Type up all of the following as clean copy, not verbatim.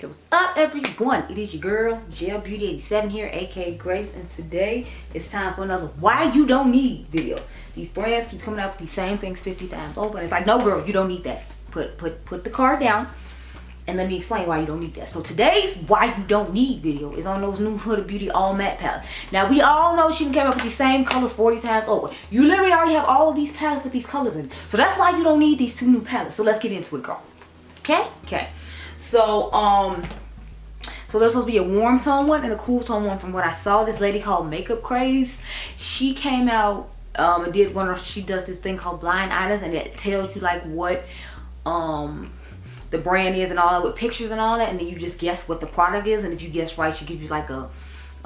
What's up, everyone? It is your girl Gel Beauty 87 here, aka Grace, and today it's time for another why you don't need video. These brands keep coming out with these same things 50 times over, and it's like, no girl, you don't need that. Put the card down and let me explain why you don't need that. So today's why you don't need video is on those new Huda Beauty all matte palettes. Now we all know she came up with these same colors 40 times over. You literally already have all of these palettes with these colors in it. So that's why you don't need these two new palettes. So let's get into it, girl. Okay. So there's supposed to be a warm tone one and a cool tone one. From what I saw, this lady called Makeup Craze, she came out and did she does this thing called blind items, and it tells you like what the brand is and all that with pictures and all that, and then you just guess what the product is, and if you guess right, she gives you like a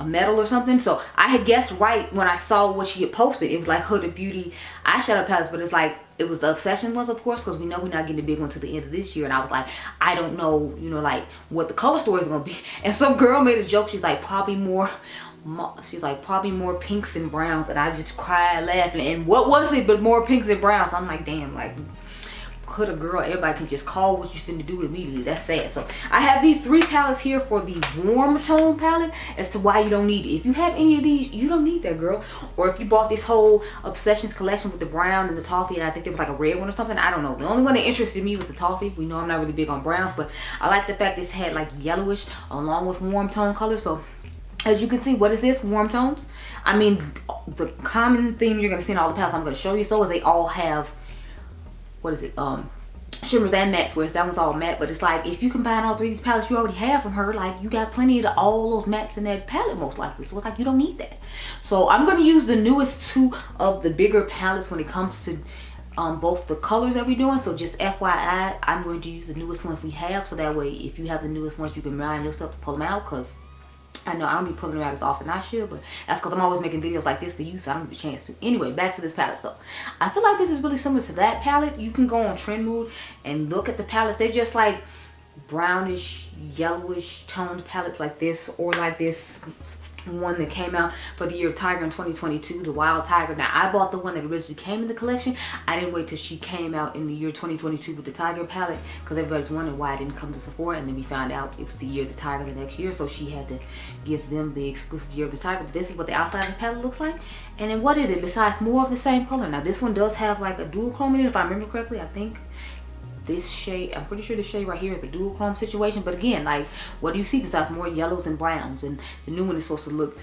medal or something. So I had guessed right when I saw what she had posted. It was like Huda Beauty eyeshadow palettes, but it's like it was the Obsession ones, of course, because we know we're not getting the big one to the end of this year. And I was like, I don't know, like what the color story is gonna be. And some girl made a joke. She's like, probably more pinks and browns, and I just cried laughing. And what was it but more pinks and browns? So I'm like, damn, like Huda girl, everybody can just call what you finna do immediately. That's sad. So I have these three palettes here for the warm tone palette as to why you don't need it. If you have any of these, you don't need that, girl. Or if you bought this whole Obsessions collection with the brown and the toffee, and I think there was like a red one or something, I don't know. The only one that interested me was the toffee. We know I'm not really big on browns, but I like the fact this had like yellowish along with warm tone colors. So as you can see, what is this? Warm tones. I mean, the common theme you're gonna see in all the palettes I'm gonna show you so is they all have, what is it, shimmers and mattes, whereas that one's all matte. But it's like, if you combine all three of these palettes you already have from her, like you got plenty of all those mattes in that palette most likely. So it's like, you don't need that. So I'm going to use the newest two of the bigger palettes when it comes to both the colors that we're doing. So just FYI, I'm going to use the newest ones we have, so that way if you have the newest ones, you can remind yourself to pull them out, because I know I don't be pulling them out as often as I should, but that's because I'm always making videos like this for you, so I don't get a chance to. Anyway, back to this palette. So I feel like this is really similar to that palette. You can go on Trend Mood and look at the palettes. They're just like brownish, yellowish toned palettes like this, or like this one that came out for the year of Tiger in 2022, the Wild Tiger. Now I bought the one that originally came in the collection. I didn't wait till she came out in the year 2022 with the Tiger palette, because everybody's wondering why I didn't come to Sephora, and then we found out it was the year of the Tiger the next year, so she had to give them the exclusive year of the Tiger. But this is what the outside of the palette looks like. And then what is it besides more of the same color? Now this one does have like a dual chrome in it, if I remember correctly. I think this shade, I'm pretty sure this shade right here is a dual chrome situation. But again, like, what do you see besides more yellows and browns? And the new one is supposed to look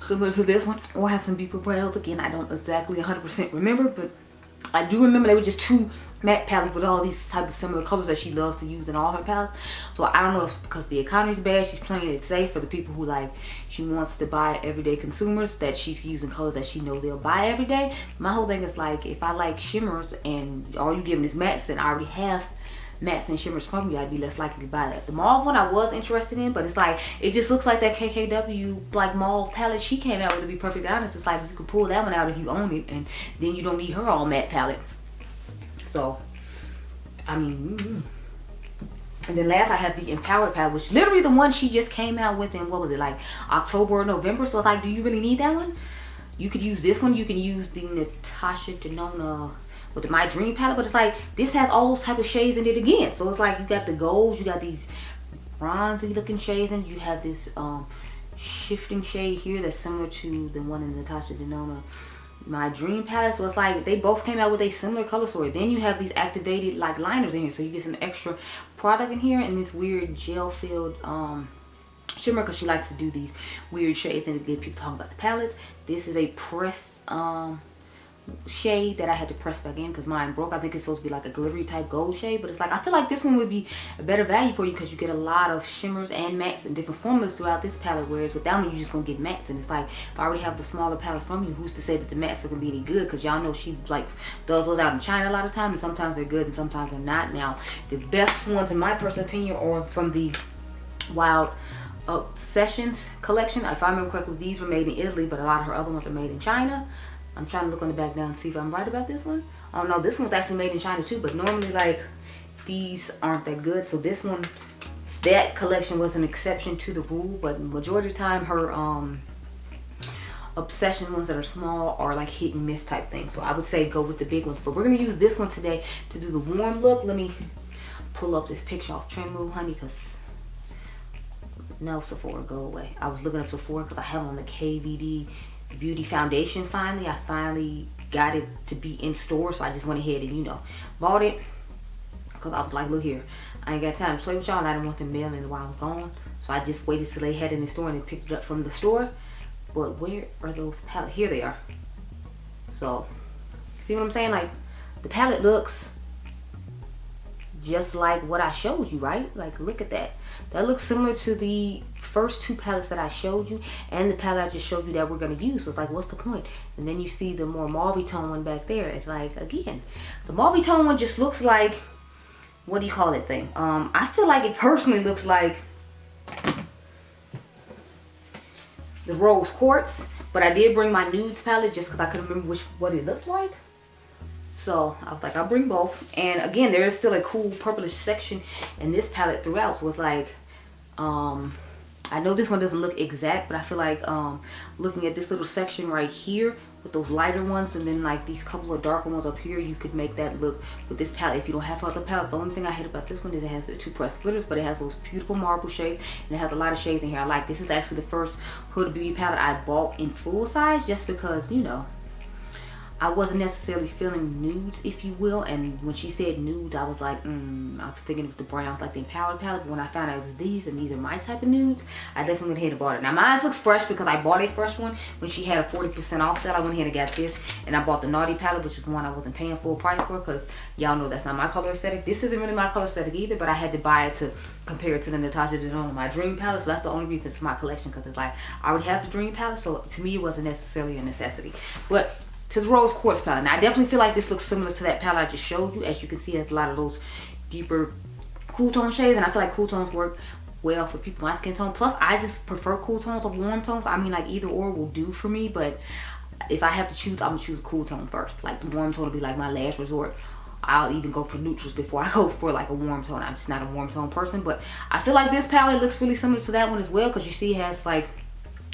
similar to this one, or have some deeper browns. Again, I don't exactly 100% remember, but I do remember they were just two matte palettes with all these type of similar colors that she loves to use in all her palettes. So I don't know if because the economy's bad, she's playing it safe for the people who like, she wants to buy everyday consumers, that she's using colors that she knows they'll buy every day. My whole thing is like, if I like shimmers and all you giving is mattes, and I already have mattes and shimmers from you, I'd be less likely to buy that. The mauve one I was interested in, but it's like, it just looks like that KKW like mauve palette she came out with. To be perfectly honest, it's like you can pull that one out if you own it, and then you don't need her all matte palette. So I mean, and then last I have the Empowered palette, which literally the one she just came out with in, what was it, like October or November. So it's like, do you really need that one? You could use this one. You can use the Natasha Denona with the My Dream palette, but it's like, this has all those type of shades in it again. So it's like, you got the golds, you got these bronzy looking shades, and you have this shifting shade here that's similar to the one in Natasha Denona My Dream palette. So it's like, they both came out with a similar color story. Then you have these activated like liners in here, so you get some extra product in here, and this weird gel filled shimmer, because she likes to do these weird shades and to get people talking about the palettes. This is a pressed shade that I had to press back in because mine broke. I think it's supposed to be like a glittery type gold shade, but it's like, I feel like this one would be a better value for you, because you get a lot of shimmers and mattes and different formulas throughout this palette, whereas with that one you're just gonna get mattes. And it's like, if I already have the smaller palettes from you, who's to say that the mattes are gonna be any good? Because y'all know she like does those out in China a lot of times, and sometimes they're good and sometimes they're not. Now the best ones in my personal opinion are from the Wild Obsessions collection. If I remember correctly, these were made in Italy, but a lot of her other ones are made in China. I'm trying to look on the back down and see if I'm right about this one. Oh no, this one's actually made in China too, but normally like these aren't that good. So this one, that collection was an exception to the rule, but majority of the time her Obsession ones that are small are like hit and miss type things. So I would say go with the big ones, but we're gonna use this one today to do the warm look. Let me pull up this picture off Trend Mood, honey, because No, Sephora, go away. I was looking up Sephora because I have on the KVD Beauty Foundation finally. I finally got it to be in store, so I just went ahead and, you know, bought it. Because I was like, look here, I ain't got time to play with y'all, and I didn't want them mailing while I was gone. So I just waited till they had it in the store and then picked it up from the store. But where are those palettes? Here they are. So, see what I'm saying? Like, the palette looks just like what I showed you, right? Like, look at that. That looks similar to the first two palettes that I showed you and the palette I just showed you that we're going to use. So it's like, what's the point? And then you see the more mauve tone one back there. It's like, again, the mauve tone one just looks like, what do you call that thing? I feel like it personally looks like the Rose Quartz, but I did bring my nudes palette just because I couldn't remember what it looked like. So I was like, I'll bring both. And again, there is still a cool purplish section in this palette throughout. So it's like, I know this one doesn't look exact, but I feel like looking at this little section right here with those lighter ones and then like these couple of darker ones up here, you could make that look with this palette. If you don't have other palettes, the only thing I hate about this one is it has the two pressed glitters, but it has those beautiful marble shades and it has a lot of shades in here. I like this. Is actually the first Huda Beauty palette I bought in full size just because, you know, I wasn't necessarily feeling nudes, if you will, and when she said nudes, I was like, I was thinking it was the browns, like the Empowered palette, but when I found out it was these, and these are my type of nudes, I definitely went ahead and bought it. Now, mine looks fresh because I bought a fresh one when she had a 40% off sale. I went ahead and got this, and I bought the Naughty palette, which is one I wasn't paying full price for, because y'all know that's not my color aesthetic. This isn't really my color aesthetic either, but I had to buy it to compare it to the Natasha Denona, my Dream palette, so that's the only reason it's my collection, because it's like, I already have the Dream palette, so to me, it wasn't necessarily a necessity. But to the Rose Quartz palette. Now, I definitely feel like this looks similar to that palette I just showed you. As you can see, it has a lot of those deeper cool tone shades, and I feel like cool tones work well for people my skin tone. Plus, I just prefer cool tones over warm tones. I mean, like, either or will do for me, but if I have to choose, I'm gonna choose a cool tone first. Like, the warm tone will be like my last resort. I'll even go for neutrals before I go for like a warm tone. I'm just not a warm tone person, but I feel like this palette looks really similar to that one as well, because you see it has like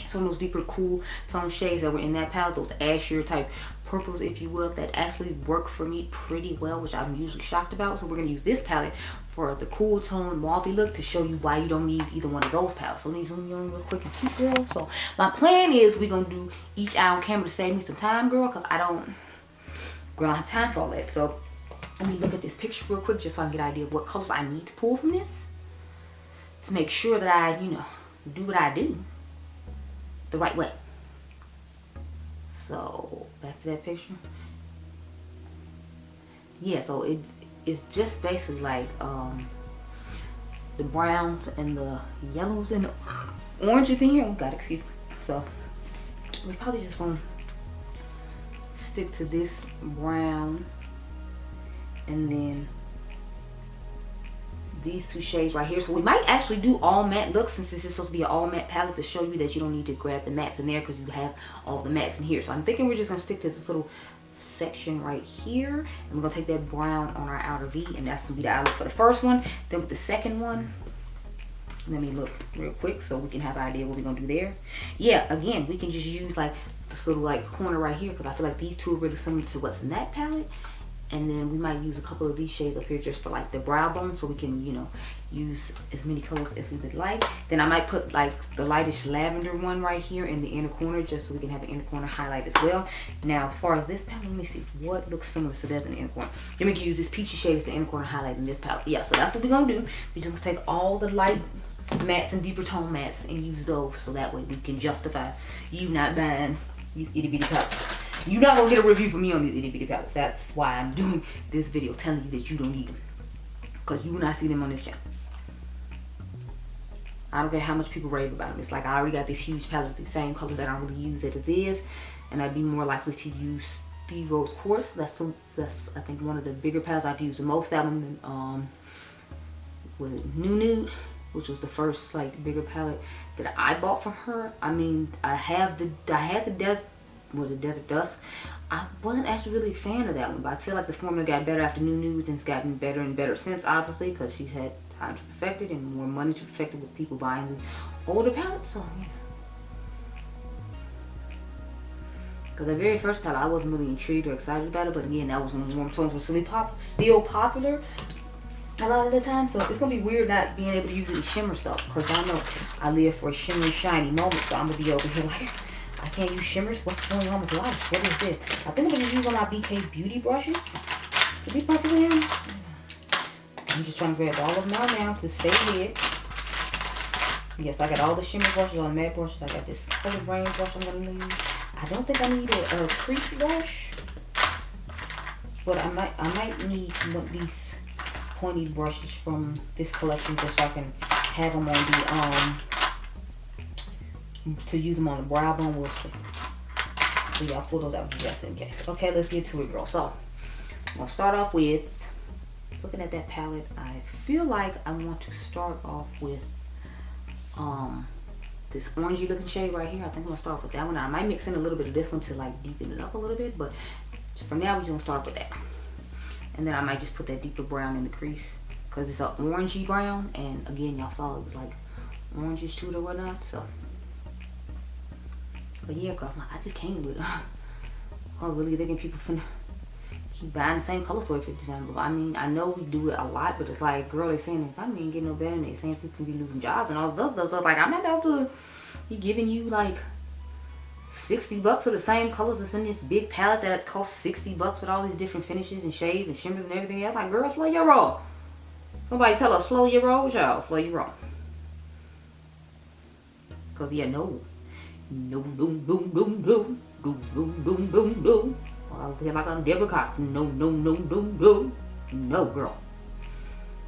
some of those deeper cool tone shades that were in that palette, those ashier type purples, if you will, that actually work for me pretty well, which I'm usually shocked about. So we're going to use this palette for the cool tone mauve look to show you why you don't need either one of those palettes. So let me zoom you in real quick and cute, girl. So my plan is we're going to do each eye on camera to save me some time, girl, because I don't have time for all that. So let me look at this picture real quick just so I can get an idea of what colors I need to pull from this to make sure that I, you know, do what I do the right way. So back to that picture. Yeah, so it's just basically like the browns and the yellows and the oranges in here. Oh God, excuse me. So we're probably just gonna stick to this brown and then these two shades right here. So we might actually do all matte looks, since this is supposed to be an all matte palette, to show you that you don't need to grab the mattes in there because you have all the mattes in here. So I'm thinking we're just gonna stick to this little section right here, and we're gonna take that brown on our outer V, and that's gonna be the eye look for the first one. Then with the second one, let me look real quick so we can have an idea what we're gonna do there. Yeah, again, we can just use like this little like corner right here, because I feel like these two are really similar to what's in that palette. And then we might use a couple of these shades up here just for like the brow bone, so we can, you know, use as many colors as we would like. Then I might put like the lightish lavender one right here in the inner corner, just so we can have an inner corner highlight as well. Now, as far as this palette, let me see what looks similar to that in the inner corner. Then we can use this peachy shade as the inner corner highlight in this palette. Yeah, so that's what we're gonna do. We're just gonna take all the light mattes and deeper tone mattes and use those, so that way we can justify you not buying these itty bitty palettes. You're not gonna get a review from me on these itty bitty palettes. That's why I'm doing this video, telling you that you don't need them, because you will not see them on this channel. I don't care how much people rave about them. It's like I already got this huge palette, the same colors that I don't really use as it is, and I'd be more likely to use the Rose Quartz. That's I think one of the bigger palettes I've used the most. That one with Nude, which was the first like bigger palette that I bought from her. I mean, I had the Desert Dusk. I wasn't actually really a fan of that one, but I feel like the formula got better after Nude, and it's gotten better and better since, obviously, because she's had time to perfect it and more money to perfect it with people buying the older palettes. So yeah. Because the very first palette, I wasn't really intrigued or excited about it, but again, that was when warm tones were still popular. a lot of the time. So it's gonna be weird not being able to use any shimmer stuff, because I know I live for a shimmery, shiny moment. So I'm gonna be over here like, I can't use shimmers. What's going on with life? What is this? I think I'm gonna use one of my BK Beauty brushes to be perfectly honest. I'm just trying to grab all of them out now to stay ahead. Yes, I got all the shimmer brushes on matte brushes. I got this color brain brush I'm gonna use. I don't think I need a crease brush, but I might need one of these pointy brushes from this collection just so I can have them on the to use them on the brow bone. We'll see. So y'all pull those out just in case. Okay, let's get to it, girl. So I'm gonna start off with looking at that palette. I feel like I want to start off with this orangey looking shade right here. I think I'm gonna start off with that one. I might mix in a little bit of this one to like deepen it up a little bit, but for now we're just gonna start off with that. And then I might just put that deeper brown in the crease because it's an orangey brown, and again y'all saw it was like orangish to it or whatnot. So but yeah, girl, I just can't with it. I was really thinking people finna keep buying the same color story 50 times. I mean, I know we do it a lot, but it's like, girl, they saying if I didn't get no better, and they saying people can be losing jobs and all this other stuff. Like, I'm not about to be giving you like $60 for the same colors that's in this big palette that costs $60 with all these different finishes and shades and shimmers and everything else. Like, girl, slow your roll. Somebody tell us slow your roll, child. Slow your roll. Cause yeah, no. No. I feel like I'm Deborah Cox. No, girl.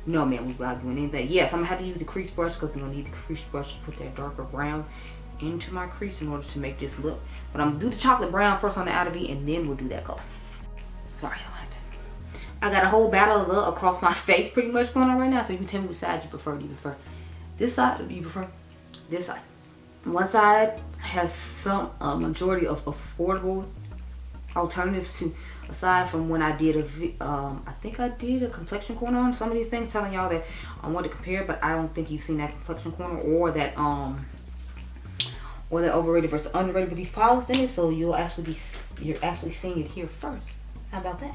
No, man, we're not doing anything. Yes, I'm gonna have to use the crease brush because we're gonna need the crease brush to put that darker brown into my crease in order to make this look. But I'm gonna do the chocolate brown first on the outer V, and then we'll do that color. Sorry, I got a whole battle of love across my face pretty much going on right now. So you can tell me which side you prefer. Do you prefer this side or do you prefer this side? One side has some majority of affordable alternatives to, aside from when I did I think I did a complexion corner on some of these things, telling y'all that I want to compare, but I don't think you've seen that complexion corner or that overrated versus underrated with these products in it. So you're actually seeing it here first. How about that?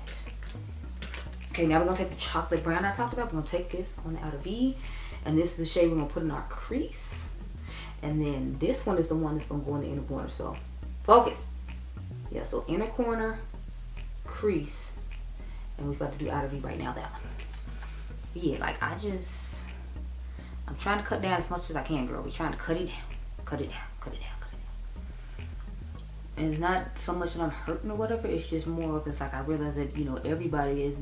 Okay, now we're gonna take the chocolate brown I talked about. We're gonna take this on the outer V, and this is the shade we're gonna put in our crease. And then this one is the one that's gonna go in the inner corner. So focus. Yeah, so inner corner, crease, and we're about to do outer V right now, that one. Yeah, like I'm trying to cut down as much as I can, girl. We're trying to cut it down. And it's not so much that I'm hurting or whatever, it's just more of, it's like I realize that, you know, everybody is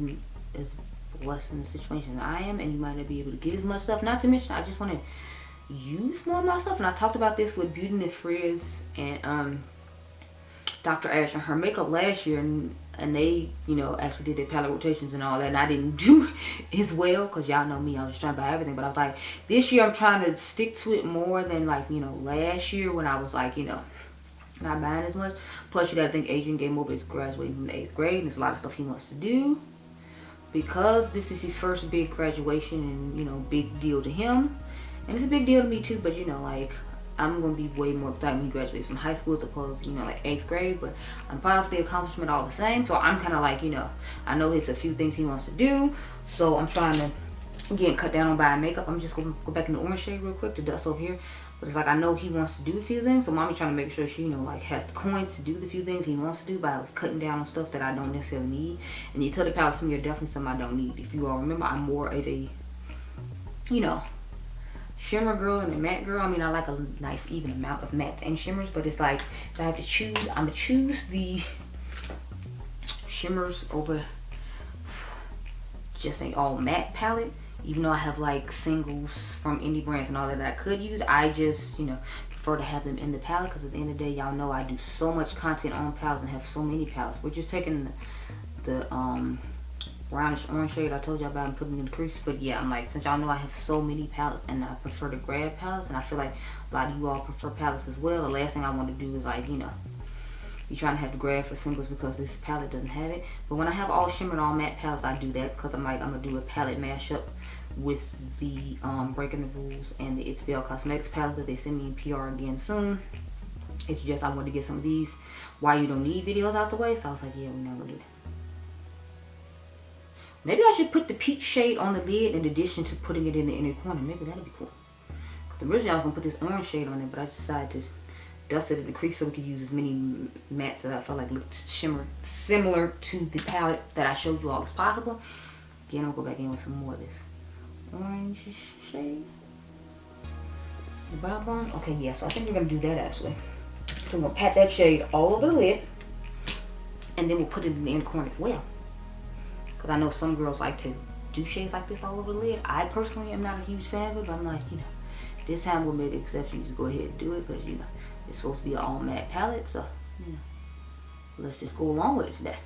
blessed in the situation that I am, and you might not be able to get as much stuff. Not to mention, I just want to use more of my stuff. And I talked about this with Beauty and Frizz and Dr. Ash and her makeup last year, and they, you know, actually did their palette rotations and all that, and I didn't do as well because y'all know me, I was just trying to buy everything. But I was like, this year I'm trying to stick to it more than, like, you know, last year when I was like, you know, not buying as much. Plus you gotta think Adriangameover is graduating from the 8th grade, and there's a lot of stuff he wants to do because this is his first big graduation, and, you know, big deal to him, and it's a big deal to me too. But, you know, like, I'm gonna be way more excited when he graduates from high school as opposed to, you know, like 8th grade. But I'm proud of the accomplishment all the same. So I'm kind of like, you know, I know it's a few things he wants to do, so I'm trying to, again, cut down on buying makeup. I'm just gonna go back in the orange shade real quick to dust over here. But it's like, I know he wants to do a few things, so mommy trying to make sure she, you know, like, has the coins to do the few things he wants to do by cutting down on stuff that I don't necessarily need. And the utility palettes to me are definitely something I don't need. If you all remember, I'm more of a, you know, shimmer girl and a matte girl. I mean, I like a nice even amount of mattes and shimmers, but it's like, if I have to choose, I'm gonna choose the shimmers over just an all matte palette. Even though I have like singles from indie brands and all that I could use, I just, you know, prefer to have them in the palette because at the end of the day, y'all know I do so much content on palettes and have so many palettes. We're just taking the brownish orange shade I told y'all about and putting it in the crease. But yeah, I'm like, since y'all know I have so many palettes and I prefer to grab palettes, and I feel like a lot of you all prefer palettes as well, the last thing I want to do is, like, you know, you're trying to have to grab for singles because this palette doesn't have it. But when I have all shimmer and all matte palettes, I do that because I'm like, I'm gonna do a palette mashup with the Breaking the Rules and the It's Belle Cosmetics palette that they send me in PR again soon. It's just, I wanted to get some of these Why You Don't Need videos out the way, so I was like, yeah, we're not gonna do that. Maybe I should put the peach shade on the lid in addition to putting it in the inner corner. Maybe that'll be cool. Because originally I was going to put this orange shade on it, but I decided to dust it in the crease so we could use as many mattes that I felt like looked similar to the palette that I showed you all as possible. Again, I'll go back in with some more of this orange shade. The brown bone. Okay, yeah, so I think we're going to do that actually. So I'm going to pat that shade all over the lid. And then we'll put it in the inner corner as well. Because I know some girls like to do shades like this all over the lid. I personally am not a huge fan of it, but I'm like, you know, this time we'll make an exception. Just go ahead and do it because, you know, it's supposed to be an all matte palette. So, you know, let's just go along with it today.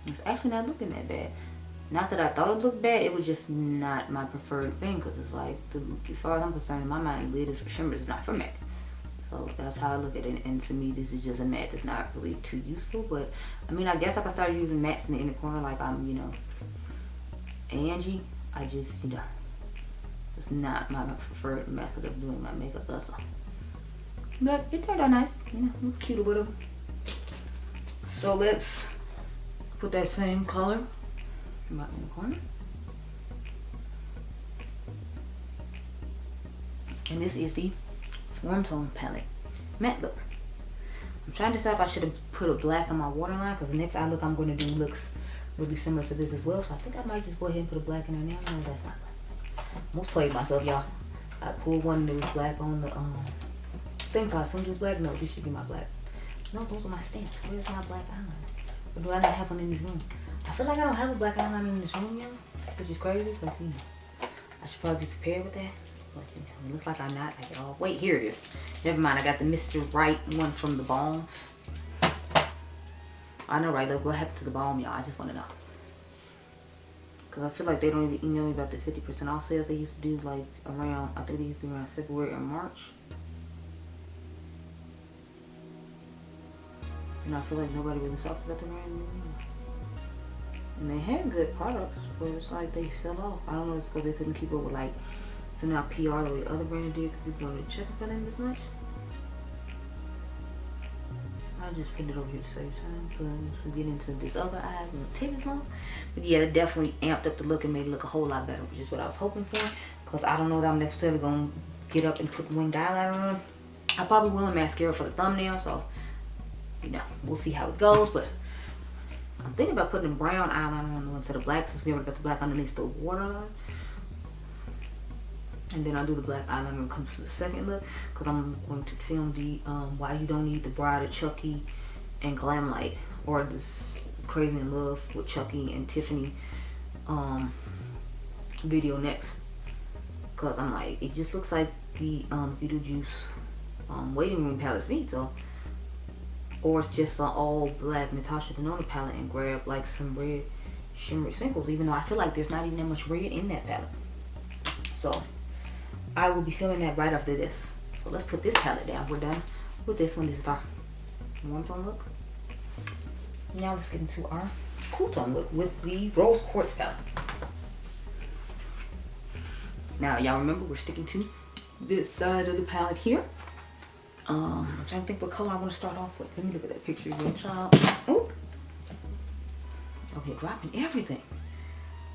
It's actually not looking that bad. Not that I thought it looked bad, it was just not my preferred thing. Because it's like, as far as I'm concerned, in my mind, the lid is for shimmers, it's not for matte. So that's how I look at it, and to me this is just a matte that's not really too useful. But I mean, I guess I can start using mattes in the inner corner like I'm, you know, Angie. I just, you know, it's not my preferred method of doing my makeup, that's all. But it turned out nice, you know, it looks cute or whatever. So let's put that same color in my inner corner. And this is the Warm Tone palette matte look. I'm trying to decide if I should have put a black on my waterline, because the next eye look I'm going to do looks really similar to this as well. So I think I might just go ahead and put a black in there now. No, that's not black. Almost played myself, y'all. I pulled one that was black on the thing, so I assumed it was black. No, this should be my black. No, those are my stamps. Where's my black eyeliner? Or do I not have one in this room? I feel like I don't have a black eyeliner in this room, y'all, which is crazy, but you know, I should probably be prepared with that. But you know, it looks like I'm not like at all. Wait, here it is. Never mind, I got the Mr. Right one from the Balm. I know, right? Look, what happened to the Balm, y'all? I just want to know. Because I feel like they don't even email me about the 50% off sales they used to do, like around, I think they used to be around February or March. And I feel like nobody really talks about them right now. And they had good products, but it's like they fell off. I don't know, it's because they couldn't keep up with like sending out PR the way the other brand did, because people don't really check for them as much. I'll just put it over here to save time, because we'll get into this other eye. It won't take as long. But yeah, it definitely amped up the look and made it look a whole lot better, which is what I was hoping for. Because I don't know that I'm necessarily going to get up and put winged eyeliner on. I probably will in mascara for the thumbnail, so, you know, we'll see how it goes. But I'm thinking about putting a brown eyeliner on instead of black, since we already got the black underneath the waterline. And then I'll do the black eyeliner when it comes to the second look, because I'm going to film the Why You Don't Need the Bride of Chucky and Glam Light, or this Crazy in Love with Chucky and Tiffany video next. Because I'm like, it just looks like the Beetlejuice Waiting Room palette to me, so. Or it's just an all black Natasha Denona palette and grab like some red shimmery sprinkles, even though I feel like there's not even that much red in that palette. So I will be filming that right after this. So let's put this palette down. We're done with this one. This is our warm tone look. Now let's get into our cool tone look with the Rose Quartz palette. Now y'all remember we're sticking to this side of the palette here. I'm trying to think what color I want to start off with. Let me look at that picture again, child. Oh, okay, dropping everything.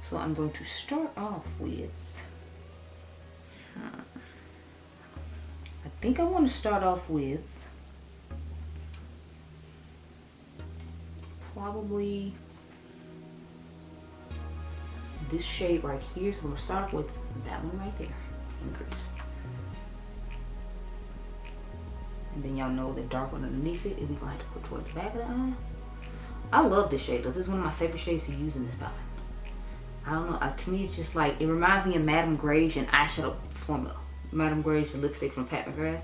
So I'm going to start off with, I think I want to start off with probably this shade right here. So I'm going to start off with that one right there in the crease. And then y'all know the dark one underneath it, and we're going to have to put towards the back of the eye. I love this shade though. This is one of my favorite shades to use in this palette. I don't know, to me it's just like, it reminds me of Madame Grage and eyeshadow formula. Madame Grage, the lipstick from Pat McGrath.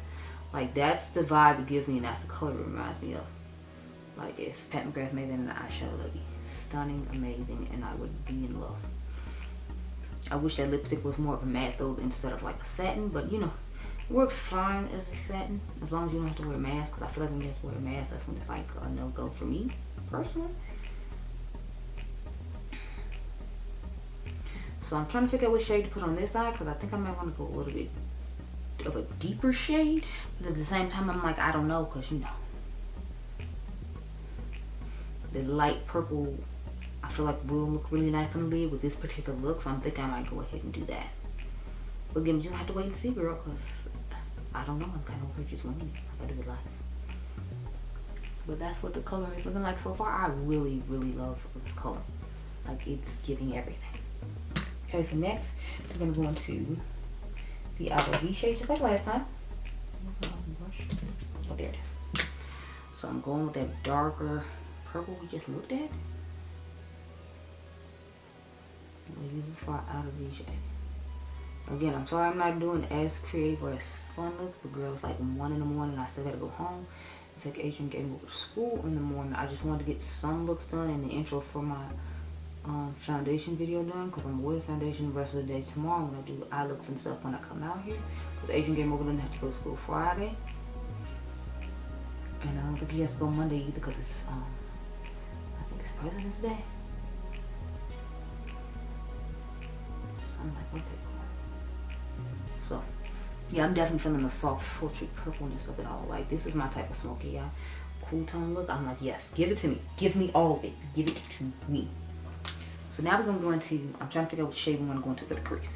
Like, that's the vibe it gives me, and that's the color it reminds me of. Like, if Pat McGrath made that in an eyeshadow, that would be stunning, amazing, and I would be in love. I wish that lipstick was more of a matte though, instead of like a satin, but you know, it works fine as a satin, as long as you don't have to wear a mask, because I feel like when you have to wear a mask, that's when it's like a no-go for me, personally. So I'm trying to figure out what shade to put on this eye, because I think I might want to go a little bit of a deeper shade, but at the same time I'm like, I don't know, because you know, the light purple I feel like will look really nice on the lid with this particular look, so I'm thinking I might go ahead and do that. But again, you just have to wait and see, girl, because I don't know. I'm kind of over just winging it. I gotta do it live. But that's what the color is looking like so far. I really, really love this color. Like, it's giving everything. Okay, so next we're gonna go into the outer V shade, just like last time. Oh, there it is. So I'm going with that darker purple we just looked at. I'm gonna use this for our outer V shade. Again, I'm sorry I'm not doing as creative or as fun looks, but girl, it's like 1 in the morning. I still gotta go home and take Adriangameover to school in the morning. I just wanted to get some looks done in the intro for my foundation video done, because I'm with foundation the rest of the day tomorrow when I do eye looks and stuff when I come out here. Because Adriangameover doesn't have to go to school Friday, and I don't think he has to go Monday either, because it's I think it's President's Day. So I'm like, okay, cool. So yeah, I'm definitely feeling the soft, sultry purpleness of it all. Like, this is my type of smoky eye, cool tone look. I'm like, yes, give it to me. Give me all of it. Give it to me. So now we're going to go into, I'm trying to figure out what shade we want to go into for the crease.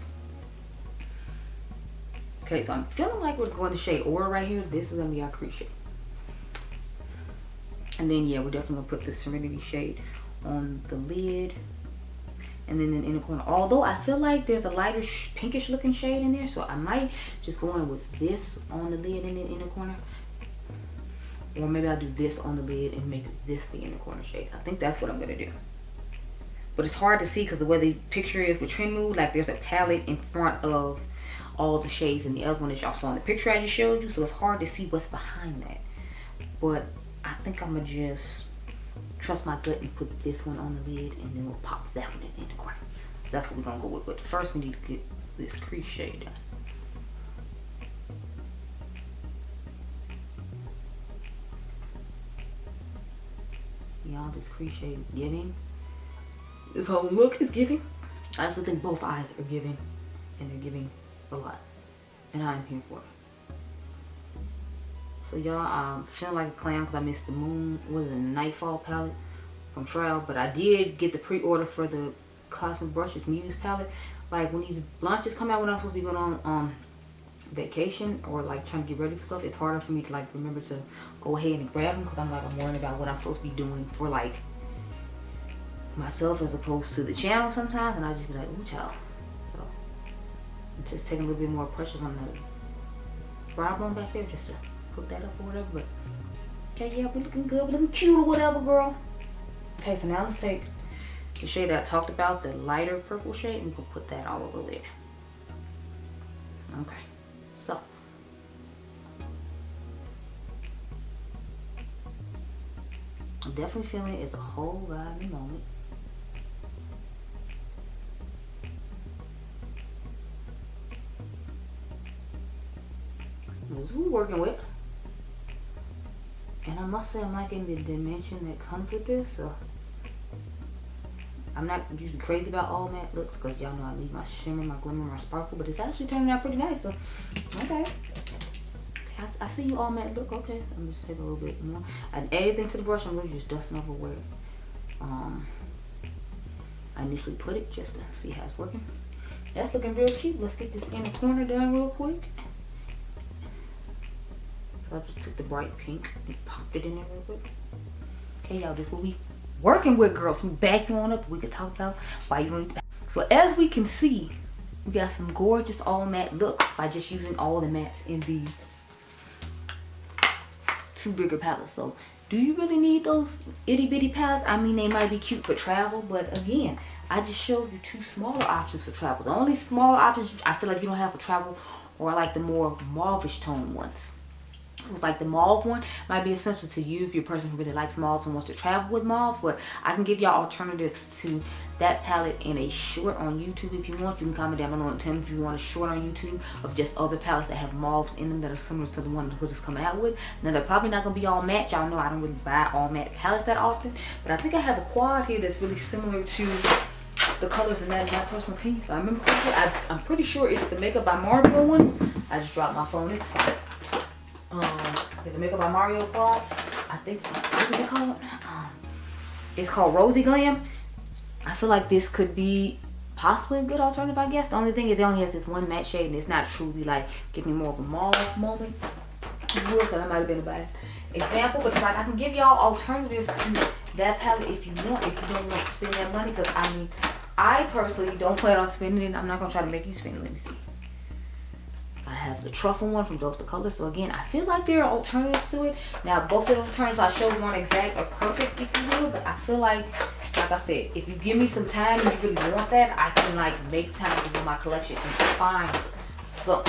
Okay, so I'm feeling like we're going to shade Aura right here. This is going to be our crease shade. And then, yeah, we're definitely going to put the Serenity shade on the lid. And then in the inner corner. Although I feel like there's a lighter pinkish looking shade in there. So I might just go in with this on the lid in the inner corner. Or maybe I'll do this on the lid and make this the inner corner shade. I think that's what I'm going to do. But it's hard to see because the way the picture is with Trend Mood, like there's a palette in front of all the shades and the other one that y'all saw in the picture I just showed you. So it's hard to see what's behind that. But I think I'm going to just trust my gut and put this one on the lid, and then we'll pop that one in the corner. That's what we're going to go with. But first we need to get this crease shade done. Y'all, this crease shade is giving. This whole look is giving. I also think both eyes are giving, and they're giving a lot, and I'm here for it. So y'all, I'm feeling like a clown because I missed the moon with a Nightfall palette from Shroud, but I did get the pre-order for the Cosmic Brushes Muse palette. Like, when these launches come out when I'm supposed to be going on vacation or like trying to get ready for stuff, it's harder for me to like remember to go ahead and grab them, because I'm worried about what I'm supposed to be doing for like myself as opposed to the channel sometimes, and I just be like, ooh, child. So I'm just taking a little bit more pressure on the brow bone back there just to hook that up or whatever. But okay, yeah, we're looking good, we're looking cute or whatever, girl. Okay, so now let's take the shade that I talked about, the lighter purple shade, and we can put that all over there. Okay, so I'm definitely feeling it's a whole vibe in the moment. This is what we're working with. And I must say I'm liking the dimension that comes with this. So I'm not usually crazy about all matte looks, because y'all know I leave my shimmer, my glimmer, my sparkle, but it's actually turning out pretty nice. So okay. I see you all matte look. Okay, I'm just take a little bit more. I add anything to the brush, I'm really just dusting over where I initially put it, just to see how it's working. That's looking real cute. Let's get this inner corner done real quick. So I just took the bright pink and popped it in there real quick. Okay, y'all, this is what we working with, girls. We back you on up. We could talk about why you don't. So as we can see, we got some gorgeous all matte looks by just using all the mattes in the two bigger palettes. So do you really need those itty bitty palettes? I mean, they might be cute for travel, but again, I just showed you two smaller options for travel. The only smaller options I feel like you don't have for travel are like the more mauvish tone ones. So it's like the mauve one might be essential to you if you're a person who really likes mauves and wants to travel with mauve, but I can give y'all alternatives to that palette in a short on YouTube if you want. You can comment down below and tell me if you want a short on YouTube of just other palettes that have mauves in them that are similar to the one Huda's coming out with. Now they're probably not going to be all matte. Y'all know I don't really buy all matte palettes that often, but I think I have a quad here that's really similar to the colors in that, in my personal opinion. If I remember correctly, I'm pretty sure it's the Makeup by Mario one. I just dropped my phone. It's fine. The Makeup by Mario quad. I think, what is it called? It's called Rosy Glam. I feel like this could be possibly a good alternative, I guess. The only thing is it only has this one matte shade and it's not truly like giving me more of a mauve moment. So that might have been a bad example, but like I can give y'all alternatives to that palette if you want, if you don't want to spend that money. Because I mean, I personally don't plan on spending it. I'm not gonna try to make you spend it. Let me see. I have the truffle one from Dose the Color. So again, I feel like there are alternatives to it. Now both of the alternatives I showed weren't exact or perfect, if you will, but I feel like I said, if you give me some time and you really want that, I can like make time to do my collection and find some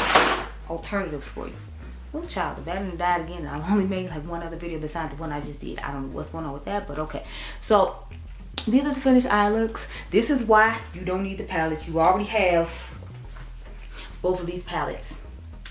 alternatives for you. Oh child, the battery died again. I've only made like one other video besides the one I just did. I don't know what's going on with that, but okay. So these are the finished eye looks. This is why you don't need the palette. You already have both of these palettes,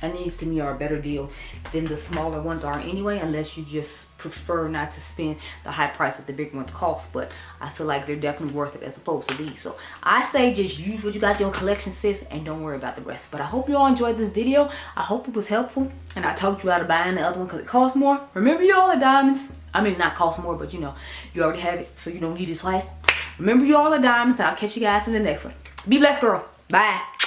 and these to me are a better deal than the smaller ones are anyway, unless you just prefer not to spend the high price that the big ones cost. But I feel like they're definitely worth it as opposed to these. So I say just use what you got in your collection, sis, and don't worry about the rest. But I hope you all enjoyed this video. I hope it was helpful, and I talked you out of buying the other one because it costs more. Remember, you all are diamonds. I mean, not cost more, but you know, you already have it, so you don't need it twice. Remember, you all are diamonds, and I'll catch you guys in the next one. Be blessed, girl. Bye.